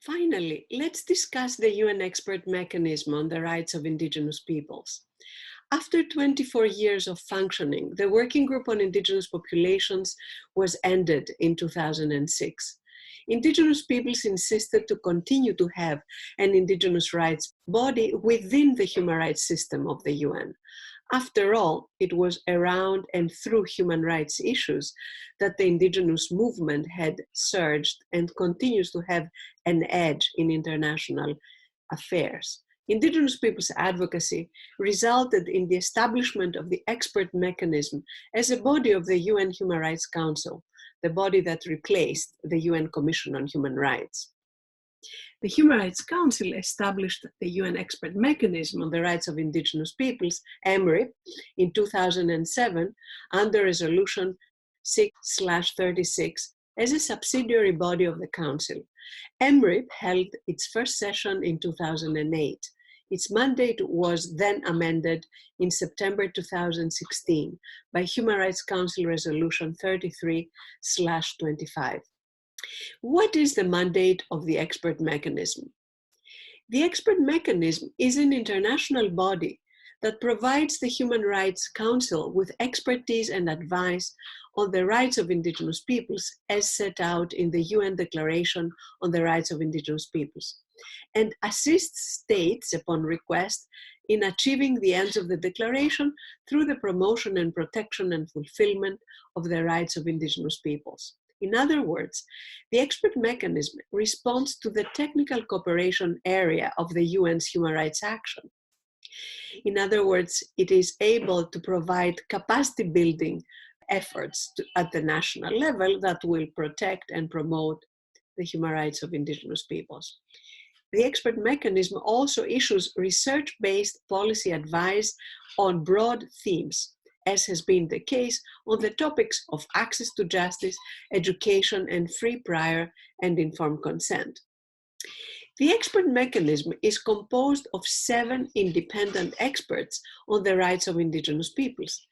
Finally, let's discuss the UN expert mechanism on the rights of indigenous peoples. After 24 years of functioning, the Working Group on Indigenous Populations was ended in 2006. Indigenous peoples insisted to continue to have an indigenous rights body within the human rights system of the UN. After all, it was around and through human rights issues that the indigenous movement had surged and continues to have an edge in international affairs. Indigenous peoples' advocacy resulted in the establishment of the expert mechanism as a body of the UN Human Rights Council, the body that replaced the UN Commission on Human Rights. The Human Rights Council established the UN Expert Mechanism on the Rights of Indigenous Peoples, EMRIP, in 2007 under Resolution 6/36 as a subsidiary body of the Council. EMRIP held its first session in 2008. Its mandate was then amended in September 2016 by Human Rights Council Resolution 33/25. What is the mandate of the expert mechanism? The expert mechanism is an international body that provides the Human Rights Council with expertise and advice on the rights of indigenous peoples as set out in the UN Declaration on the Rights of Indigenous Peoples, and assists states upon request in achieving the ends of the declaration through the promotion and protection and fulfillment of the rights of indigenous peoples. In other words, the expert mechanism responds to the technical cooperation area of the UN's human rights action. In other words, it is able to provide capacity building efforts at the national level that will protect and promote the human rights of indigenous peoples. The expert mechanism also issues research-based policy advice on broad themes, as has been the case on the topics of access to justice, education, and free, prior, and informed consent. The expert mechanism is composed of 7 independent experts on the rights of indigenous peoples.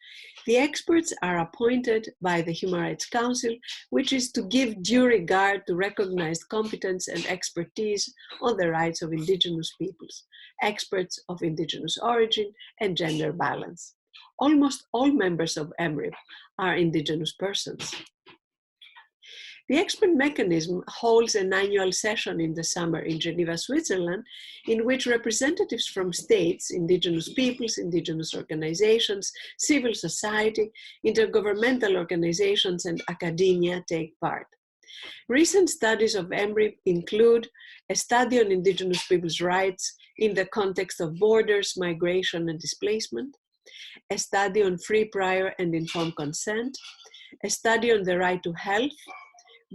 The experts are appointed by the Human Rights Council, which is to give due regard to recognized competence and expertise on the rights of indigenous peoples, experts of indigenous origin, and gender balance. Almost all members of EMRIP are indigenous persons. The expert mechanism holds an annual session in the summer in Geneva, Switzerland, in which representatives from states, indigenous peoples, indigenous organizations, civil society, intergovernmental organizations, and academia take part. Recent studies of EMRIP include a study on indigenous peoples' rights in the context of borders, migration, and displacement, a study on free, prior, and informed consent, a study on the right to health,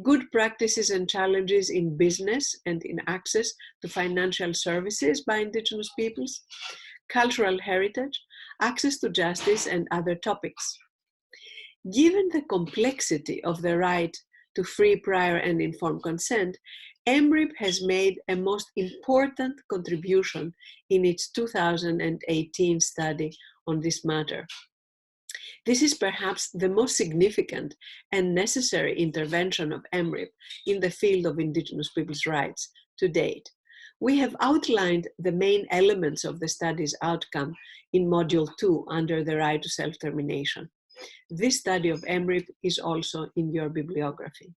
good practices and challenges in business and in access to financial services by indigenous peoples, cultural heritage, access to justice, and other topics. Given the complexity of the right to free, prior, and informed consent, EMRIP has made a most important contribution in its 2018 study on this matter. This is perhaps the most significant and necessary intervention of EMRIP in the field of indigenous peoples' rights to date. We have outlined the main elements of the study's outcome in Module 2 under the right to self-determination. This study of EMRIP is also in your bibliography.